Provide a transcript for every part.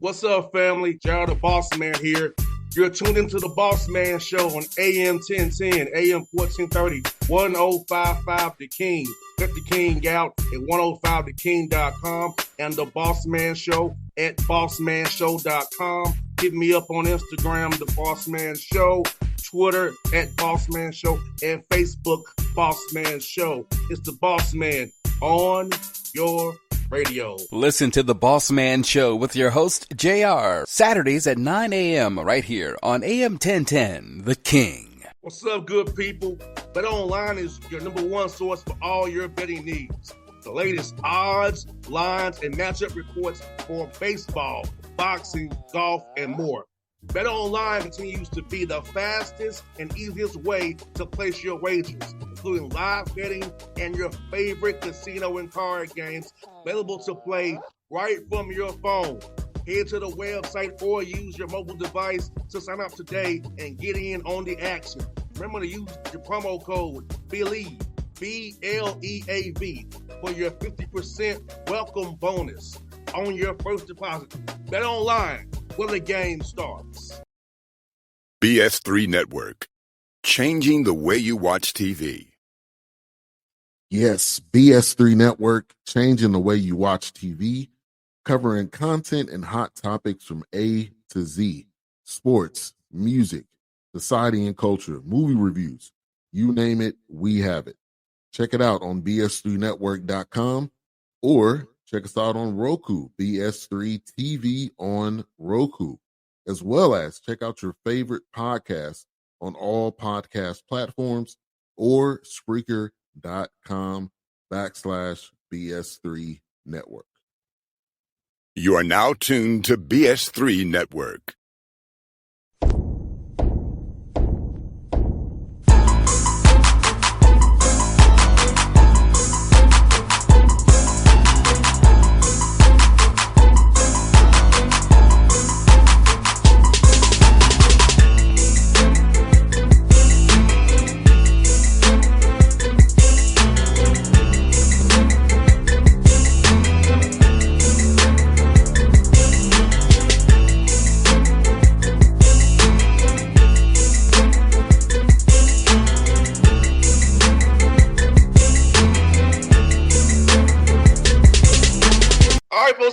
What's up, family? Gerald the Bossman here. You're tuned into the Bossman Show on AM 1010, AM 1430, 1055 The King. Let the King out at 105theking.com and the Bossman Show at bossmanshow.com. Hit me up on Instagram, The Bossman Show, Twitter at Bossman Show, and Facebook, Bossman Show. It's the Bossman on your radio. Listen to the Bossman Show with your host, JR, Saturdays at 9 a.m. right here on AM 1010, The King. What's up, good people? BetOnline is your number one source for all your betting needs. The latest odds, lines, and matchup reports for baseball, boxing, golf, and more. BetOnline continues to be the fastest and easiest way to place your wagers, including live betting and your favorite casino and card games available to play right from your phone. Head to the website or use your mobile device to sign up today and get in on the action. Remember to use your promo code BELIEVE, BLEAV, for your 50% welcome bonus on your first deposit. BetOnline, where the game starts. BS3 Network, changing the way you watch TV. Yes, BS3 Network, changing the way you watch TV, covering content and hot topics from A to Z, sports, music, society and culture, movie reviews, you name it, we have it. Check it out on bs3network.com or check us out on Roku, BS3 TV on Roku, as well as check out your favorite podcasts on all podcast platforms or Spreaker.com/BS3 Network. You are now tuned to BS3 Network.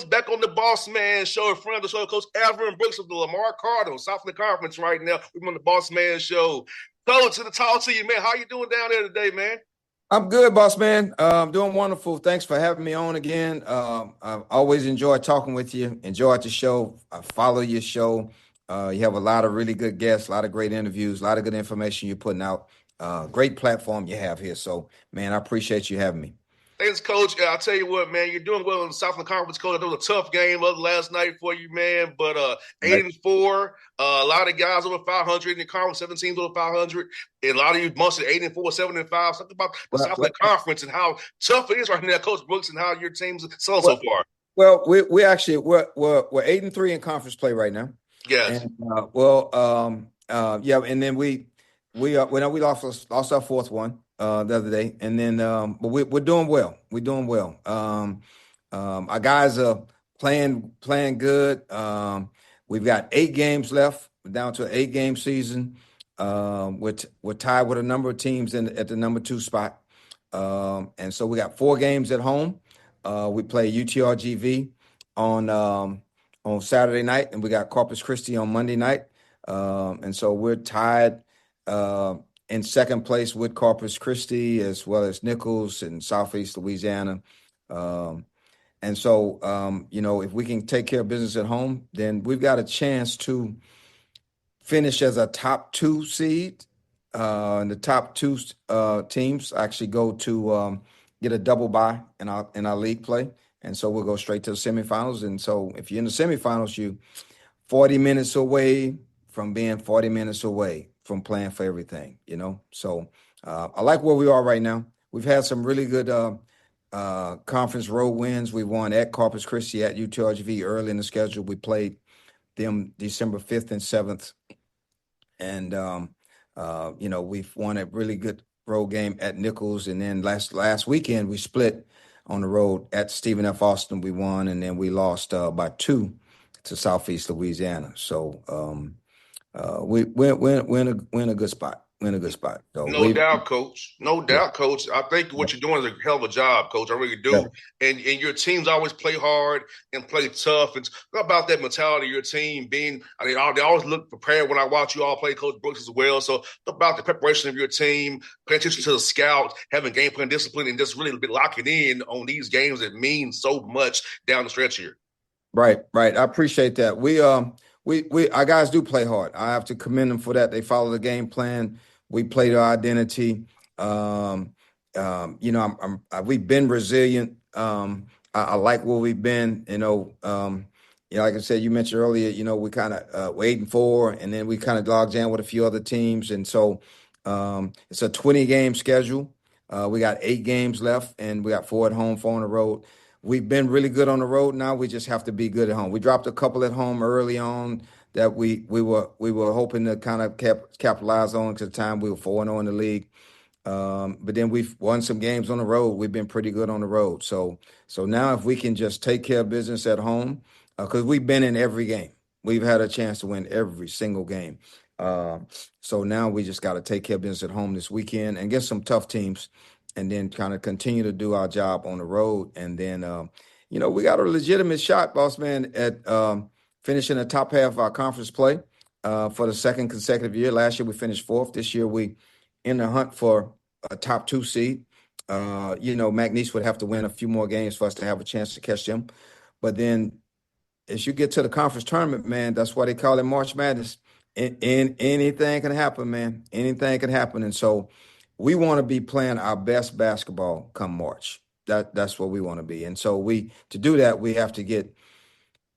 Back on the Bossman Show in front of the show, Coach Alvin Brooks of the Lamar Cardinals, Southland Conference right now. We're on the Bossman Show. Coach, to talk to you, man. How you doing down there today, man? I'm good, boss man. I'm doing wonderful. Thanks for having me on again. I always enjoy talking with you. Enjoyed the show. I follow your show. You have a lot of really good guests, a lot of great interviews, a lot of good information you're putting out. Great platform you have here. So, man, I appreciate you having me. Thanks, Coach. I'll tell you what, man, you're doing well in the Southland Conference, Coach. It was a tough game last night for you, man, but 8-4, a lot of guys over 500 in the conference, 7 teams over 500, and a lot of you must 8-4, 7-5. Something about the Southland Conference and how tough it is right now, Coach Brooks, and how your team's selling so far. Well, we're 8-3 in conference play right now. Yes. And, and then we lost our fourth one the other day, and then but we're doing well. We're doing well. Our guys are playing good. We've got 8 games left. We're down to an 8-game season. We're tied with a number of teams at the number 2 spot, and so we got 4 games at home. We play UTRGV on Saturday night, and we got Corpus Christi on Monday night, and so we're tied in second place with Corpus Christi, as well as Nichols and Southeast Louisiana. And so, if we can take care of business at home, then we've got a chance to finish as a top 2 seed. And the top 2 teams actually go to get a double bye in our league play. And so we'll go straight to the semifinals. And so if you're in the semifinals, you 40 minutes away from being 40 minutes away from playing for everything, So I like where we are right now. We've had some really good conference road wins. We won at Corpus Christi, at UTRGV early in the schedule. We played them December 5th and 7th. And, we've won a really good road game at Nichols. And then last weekend, we split on the road at Stephen F. Austin. We won, and then we lost by 2 to Southeast Louisiana. So we're in a good spot. We're in a good spot. So No doubt, Coach. No doubt, Coach. I think what you're doing is a hell of a job, Coach. I really yeah, do. And your teams always play hard and play tough. And talk about that mentality of your team being. I mean, they always look prepared when I watch you all play, Coach Brooks as well. So talk about the preparation of your team, paying attention to the scout, having game plan discipline, and just really locking in on these games that mean so much down the stretch here. right. I appreciate that. We our guys do play hard. I have to commend them for that. They follow the game plan. We play to our identity. We've been resilient. I like where we've been. Like I said, you mentioned earlier. We kind of 8-4, and then we kind of logged in with a few other teams, and so it's a 20-game schedule. We got 8 games left, and we got 4 at home, 4 on the road. We've been really good on the road. Now we just have to be good at home. We dropped a couple at home early on that we were hoping to kind of capitalize on, because at the time we were 4-0 in the league. But then we've won some games on the road. We've been pretty good on the road. So now if we can just take care of business at home, because we've been in every game. We've had a chance to win every single game. So now we just got to take care of business at home this weekend and get some tough teams, and then kind of continue to do our job on the road. And then, we got a legitimate shot, Bossman, at finishing the top half of our conference play for the second consecutive year. Last year we finished 4th. This year we in the hunt for a top 2 seed. McNeese would have to win a few more games for us to have a chance to catch them. But then as you get to the conference tournament, man, that's why they call it March Madness. Anything can happen, man. Anything can happen. And so we want to be playing our best basketball come March. That's what we want to be. And so to do that, we have to get,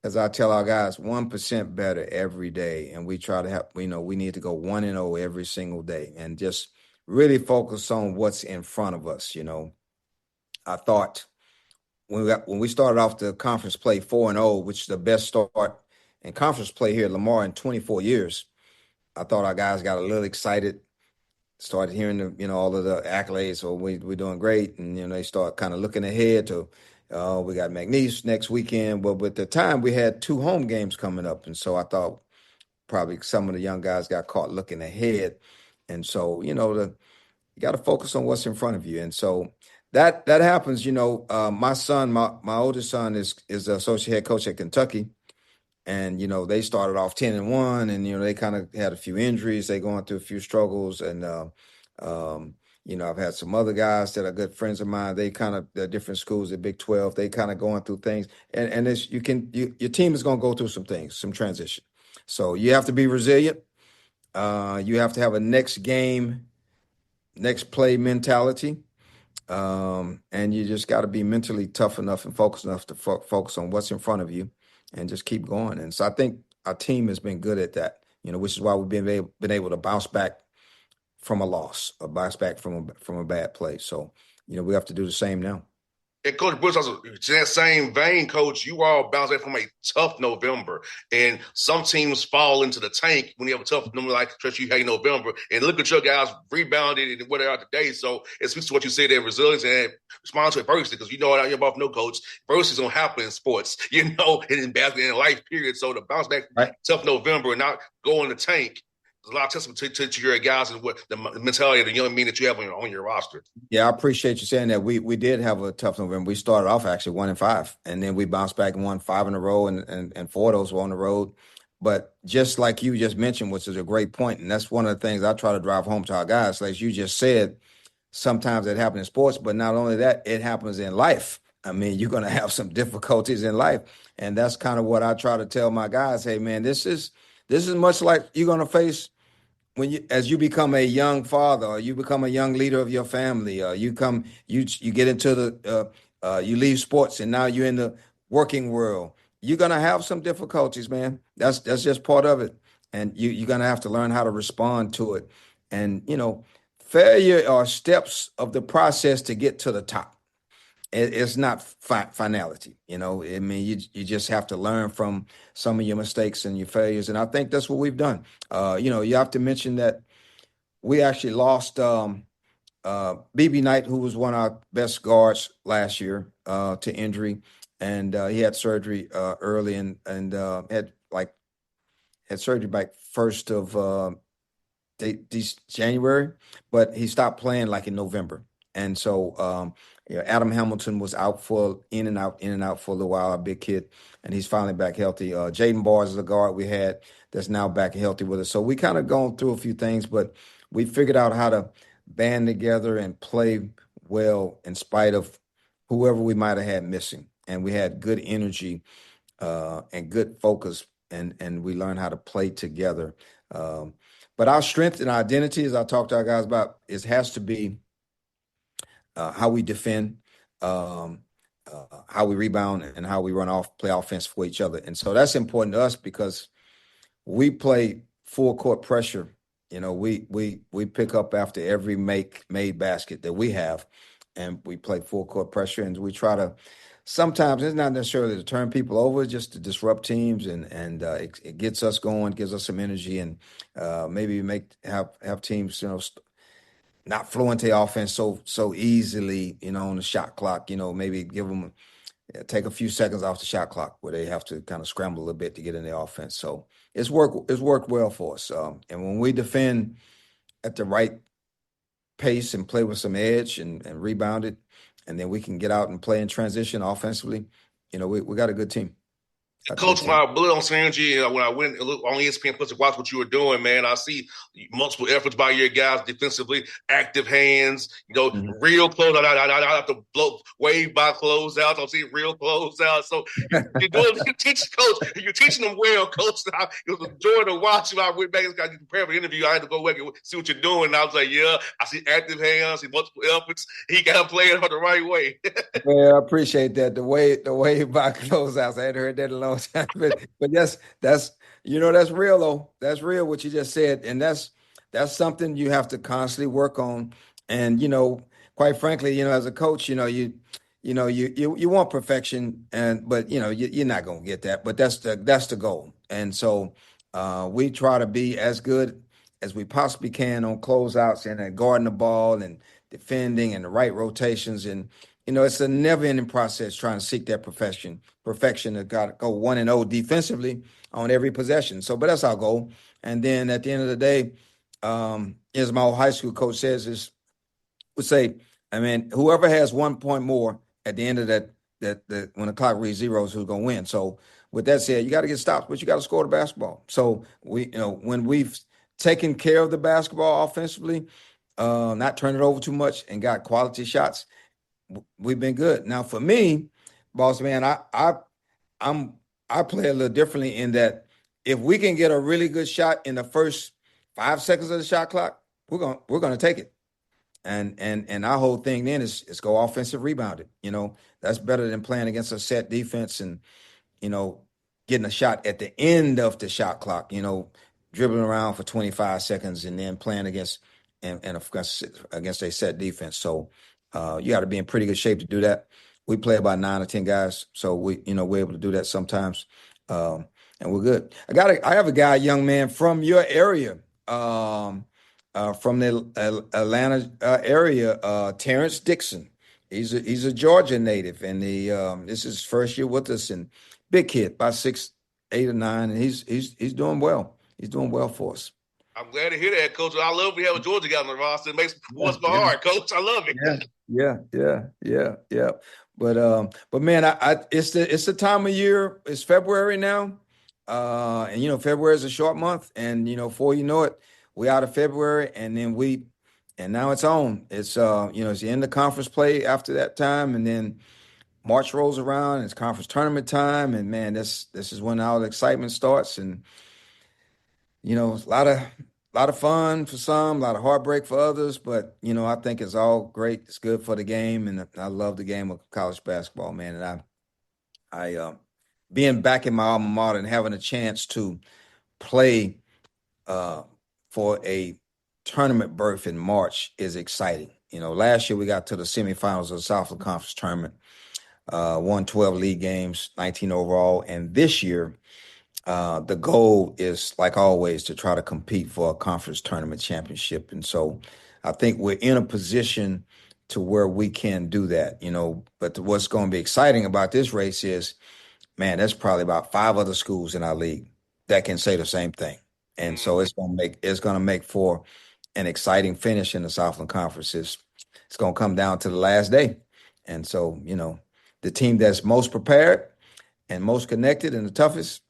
as I tell our guys, 1% better every day. And we try to have, we need to go 1-0 every single day and just really focus on what's in front of us. I thought when we started off the conference play 4-0, which is the best start in conference play here at Lamar in 24 years, I thought our guys got a little excited, started hearing all of the accolades. So we're doing great. And, they start kind of looking ahead to, we got McNeese next weekend. But at the time we had 2 home games coming up. And so I thought probably some of the young guys got caught looking ahead. And so, you got to focus on what's in front of you. And so that happens. My son, my oldest son is the associate head coach at Kentucky. And, they started off 10-1, and, they kind of had a few injuries. They going through a few struggles. And, I've had some other guys that are good friends of mine. They kind of, they're different schools at Big 12. They kind of going through things. And your team is going to go through some things, some transition. So you have to be resilient. You have to have a next game, next play mentality. And you just got to be mentally tough enough and focused enough to focus on what's in front of you and just keep going. And so I think our team has been good at that, which is why we've been able to bounce back from a loss, or bounce back from a bad play. So, we have to do the same now. And Coach Bush, in that same vein, Coach, you all bounce back from a tough November. And some teams fall into the tank when you have a tough November like stretch you had in November. And look at your guys rebounded and what they are today. So it speaks to what you said there, resilience and respond to adversity. Because out here both know, Coach, adversity is going to happen in sports, and in basketball, in life, period. So to bounce back from tough November and not go in the tank, there's a lot of testament to your guys and what the mentality of the young men that you have on your roster. Yeah, I appreciate you saying that. We did have a tough November. We started off actually 1-5, and then we bounced back and won 5 in a row, and 4 of those were on the road. But just like you just mentioned, which is a great point, and that's one of the things I try to drive home to our guys. Like you just said, sometimes it happens in sports, but not only that, it happens in life. I mean, you're going to have some difficulties in life, and that's kind of what I try to tell my guys. Hey, man, this is much like you're going to face as you become a young father, or you become a young leader of your family, you get into you leave sports and now you're in the working world. You're gonna have some difficulties, man. That's just part of it, and you're gonna have to learn how to respond to it. And failure are steps of the process to get to the top. It's not finality. I mean, you just have to learn from some of your mistakes and your failures. And I think that's what we've done. You have to mention that we actually lost BB Knight, who was one of our best guards last year, to injury. and he had surgery early, and had surgery by first of January, but he stopped playing like in November. And so Adam Hamilton was out for in and out for a little while, a big kid, and he's finally back healthy. Jaden Bars is a guard we had that's now back healthy with us. So we kind of gone through a few things, but we figured out how to band together and play well in spite of whoever we might have had missing. And we had good energy and good focus, and we learned how to play together. But our strength and our identity, as I talk to our guys about, has to be how we defend, how we rebound, and how we play offense for each other. And so that's important to us because we play full court pressure. You know, we pick up after every made basket that we have, and we play full court pressure, and we try to. Sometimes it's not necessarily to turn people over, just to disrupt teams, and it gets us going, gives us some energy, and maybe have teams, not flow into the offense so easily, on the shot clock. Maybe give them take a few seconds off the shot clock where they have to kind of scramble a little bit to get in the offense. So it's worked well for us. And when we defend at the right pace and play with some edge and rebound it, and then we can get out and play in transition offensively, we got a good team. Coach, when I blew on synergy, when I went on ESPN Plus to watch what you were doing, man, I see multiple efforts by your guys defensively, active hands, real close. I have to wave by closeouts. I'm seeing real closeouts. So you're teaching them well, Coach. It was a joy to watch you. I went back and got prepared for the interview. I had to go back and see what you're doing. And I was like, yeah, I see active hands, I see multiple efforts. He got playing the right way. Well, I appreciate that. The way by closeouts. I hadn't heard that in a long time. But that's real though. That's real what you just said. And that's something you have to constantly work on. And quite frankly, as a coach, you want perfection, but you're not gonna get that. But that's the goal. And so we try to be as good as we possibly can on closeouts and guarding the ball and defending and the right rotations. And it's a never-ending process trying to seek that perfection. Perfection has got to go 1-0 defensively on every possession. So, but that's our goal. And then at the end of the day, as my old high school coach says, would say, whoever has 1 point more at the end of that when the clock reads zero is who's going to win. So, with that said, you got to get stops, but you got to score the basketball. So when we've taken care of the basketball offensively, not turn it over too much, and got quality shots, we've been good. Now for me, Bossman, I play a little differently in that if we can get a really good shot in the first 5 seconds of the shot clock, we're gonna take it. And our whole thing then is go offensive rebounded. That's better than playing against a set defense and getting a shot at the end of the shot clock. Dribbling around for 25 seconds and then playing against a set defense. So you got to be in pretty good shape to do that. We play about 9 or 10 guys, so we're able to do that sometimes, and we're good. I have a guy, young man from your area, from the Atlanta area, Terrence Dixon. He's a Georgia native, and this is his first year with us, and big kid, about 6, 8 or 9, and he's doing well. He's doing well for us. I'm glad to hear that, Coach. I love we have a Georgia guy on the roster. It makes warms my heart, Coach. I love it. Yeah. But man, it's the time of year. It's February now, and February is a short month, and before you know it, we out of February, and then now it's on. It's it's the end of conference play after that time, and then March rolls around. And it's conference tournament time, and man, this is when all the excitement starts, and a lot of fun for some, a lot of heartbreak for others, but I think it's all great. It's good for the game, and I love the game of college basketball, man. And I being back in my alma mater and having a chance to play for a tournament berth in March is exciting. Last year we got to the semifinals of the Southland Conference tournament, won 12 league games, 19 overall, and this year the goal is, like always, to try to compete for a conference tournament championship. And so I think we're in a position to where we can do that, But what's going to be exciting about this race is, man, there's probably about 5 other schools in our league that can say the same thing. And so it's going to make for an exciting finish in the Southland Conference. It's going to come down to the last day. And so, the team that's most prepared and most connected and the toughest,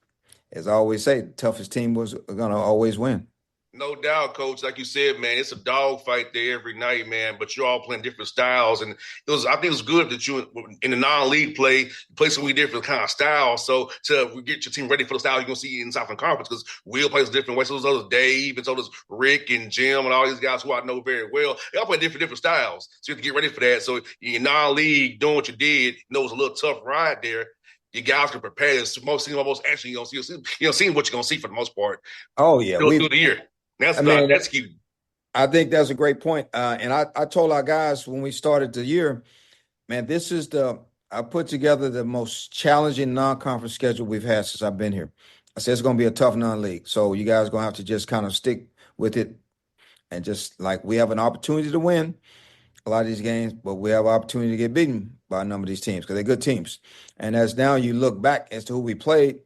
as I always say, the toughest team was going to always win. No doubt, Coach. Like you said, man, it's a dogfight there every night, man. But you're all playing different styles, and I think it was good that you in the non-league play some different kind of styles. So to get your team ready for the style you're gonna see in Southern Conference, because Will plays different ways. So does others, Dave, and so does Rick and Jim and all these guys who I know very well. They all play different styles. So you have to get ready for that. So in non-league, doing what you did, it was a little tough ride there. You guys can prepare. It's almost action you're gonna see. Seeing what you're gonna see for the most part. Oh yeah, through the year. That's key. I think that's a great point. And I told our guys when we started the year, man, I put together the most challenging non-conference schedule we've had since I've been here. I said it's going to be a tough non-league. So you guys are going to have to just kind of stick with it. And just like we have an opportunity to win a lot of these games, but we have an opportunity to get beaten by a number of these teams because they're good teams. And as now you look back as to who we played,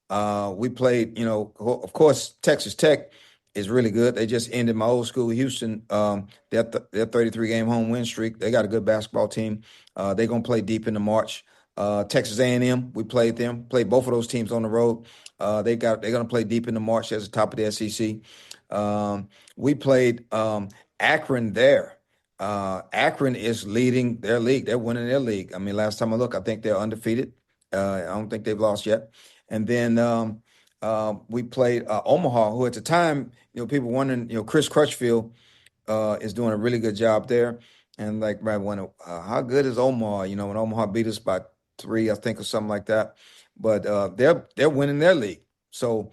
of course, Texas Tech is really good. They just ended my old school, Houston, their 33-game home win streak. They got a good basketball team. They're going to play deep into March. Texas A&M, we played both of those teams on the road. They're going to play deep into March as the top of the SEC. We played Akron there. Akron is leading their league. They're winning their league. I mean, last time I looked, I think they're undefeated. I don't think they've lost yet. And then we played Omaha, who at the time, people wondering, Chris Crutchfield is doing a really good job there. And like, right, how good is Omaha? When Omaha beat us by 3, I think, or something like that. But they're winning their league. So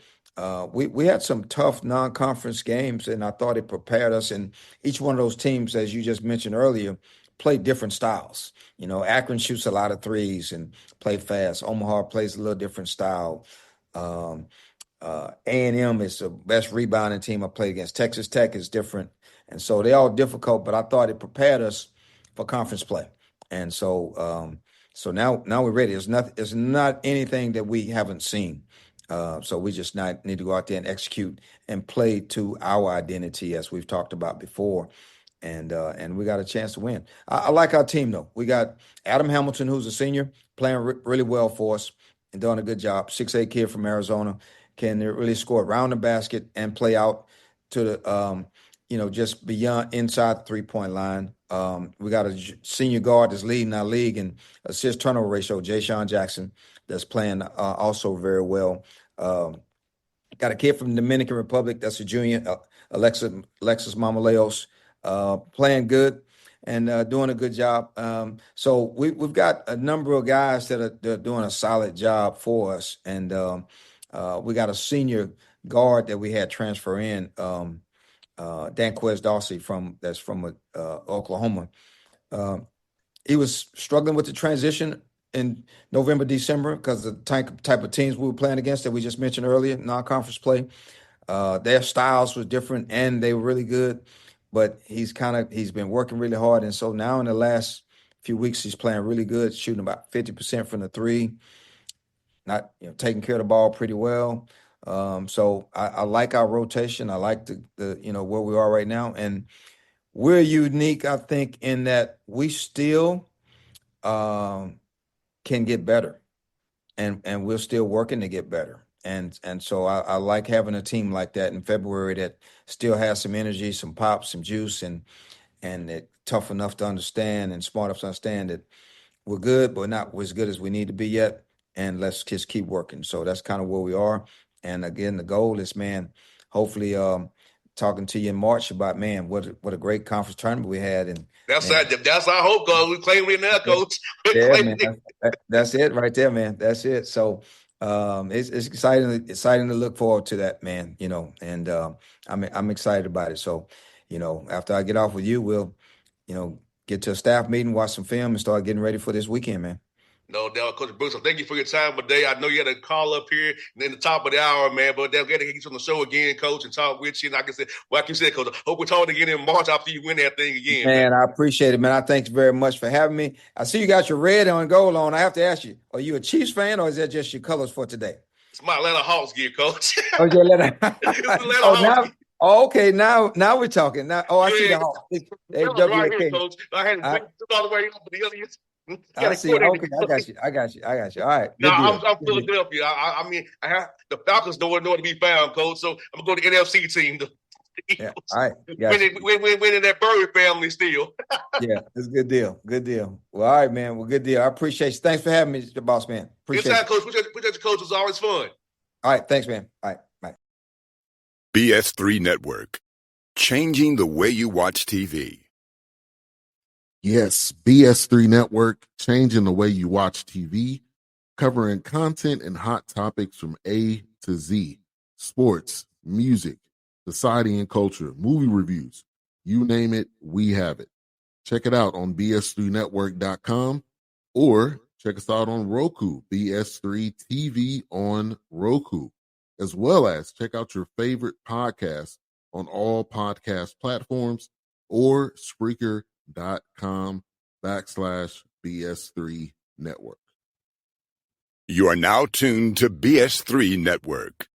we had some tough non-conference games, and I thought it prepared us. And each one of those teams, as you just mentioned earlier, play different styles. Akron shoots a lot of threes and play fast. Omaha plays a little different style. A&M is the best rebounding team I played against. Texas Tech is different. And so they're all difficult, but I thought it prepared us for conference play. And so now we're ready. It's not anything that we haven't seen. So we just need to go out there and execute and play to our identity, as we've talked about before. And we got a chance to win. I like our team, though. We got Adam Hamilton, who's a senior, playing really well for us and doing a good job. 6'8" kid from Arizona, can really score around the basket and play out to the, just beyond inside the three-point line. We got a senior guard that's leading our league in assist turnover ratio, Jay Sean Jackson, that's playing also very well. Got a kid from the Dominican Republic that's a junior, Alexis Mamaleos, playing good and doing a good job. So we've got a number of guys that are doing a solid job for us. And we got a senior guard that we had transfer in, Danquez Dawsey that's from Oklahoma. He was struggling with the transition in November, December because of the type of teams we were playing against that we just mentioned earlier, non-conference play. Their styles was different and they were really good, but he's been working really hard. And so now in the last few weeks, he's playing really good, shooting about 50% from the three, not taking care of the ball pretty well. So I like our rotation. I like the where we are right now. And we're unique, I think, in that we still can get better, and we're still working to get better. And so I like having a team like that in February that still has some energy, some pop, some juice, and it tough enough to understand and smart enough to understand that we're good, but not as good as we need to be yet. And let's just keep working. So that's kind of where we are. And again, the goal is, man, hopefully talking to you in March about, man, what a great conference tournament we had. And that's our hope, Coach. We claim it now, Coach. Yeah, man, that's it right there, man. That's it. So it's exciting to look forward to that, man. And I'm excited about it. So, after I get off with you, we'll, get to a staff meeting, watch some film, and start getting ready for this weekend, man. No doubt, Coach Brooks. So thank you for your time today. I know you had a call up here in the top of the hour, man, but they'll get to get you on the show again, Coach, and talk with you. And like I said, like you said, Coach, hope we're talking again in March after you win that thing again, man. I appreciate it, man. I thank you very much for having me. I see you got your red and gold on. I have to ask you, are you a Chiefs fan or is that just your colors for today? It's my Atlanta Hawks gear, Coach. Oh, your Atlanta. It's Atlanta Hawks gear. Okay. Now we're talking. Now, I see the Hawks. Right here, Coach. I had to all the way up for the other. I see. Okay, I got you. All right. No, I'm Philadelphia. I mean, I have the Falcons nowhere to be found, Coach. So I'm going to go to the NFC team. Yeah. All right. Winning that Burry family still. Yeah, it's a good deal. Good deal. Well, all right, man. Well, good deal. I appreciate you. Thanks for having me, Mr. Boss Man. Appreciate it. Coach. Appreciate you, Coach. It's always fun. All right. Thanks, man. All right. Bye. BS3 Network. Changing the way you watch TV. Yes, BS3 Network, changing the way you watch TV, covering content and hot topics from A to Z, sports, music, society and culture, movie reviews, you name it, we have it. Check it out on bs3network.com or check us out on Roku, BS3 TV on Roku, as well as check out your favorite podcast on all podcast platforms or Spreaker.com/BS3 Network. You are now tuned to BS3 Network.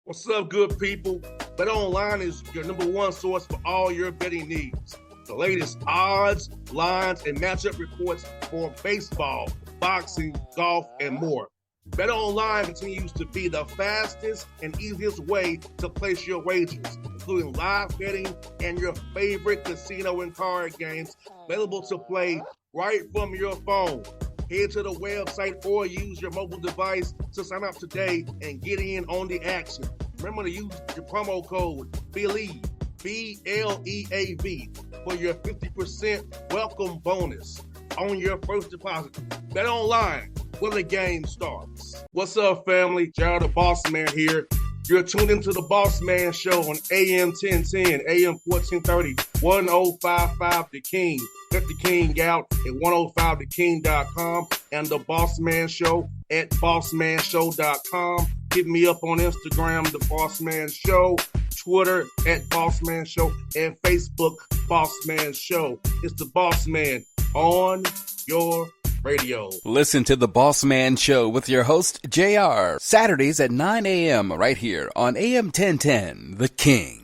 What's up, good people? BetOnline is your number one source for all your betting needs. The latest odds, lines, and matchup reports for baseball, boxing, golf, and more. BetOnline continues to be the fastest and easiest way to place your wagers, including live betting and your favorite casino and card games available to play right from your phone. Head to the website or use your mobile device to sign up today and get in on the action. Remember to use your promo code BELIEVE, BLEAV, for your 50% welcome bonus on your first deposit. BetOnline, where the game starts. What's up, family? Jared the Bossman here. You're tuned into the Bossman Show on AM 1010, AM 1430, 1055 The King. Let the King out at 105theking.com and the Bossman Show at bossmanshow.com. Hit me up on Instagram, The Bossman Show, Twitter at Bossman Show, and Facebook, Bossman Show. It's the Bossman on your radio. Listen to the Bossman Show with your host, JR, Saturdays at 9 a.m. right here on AM 1010, The King.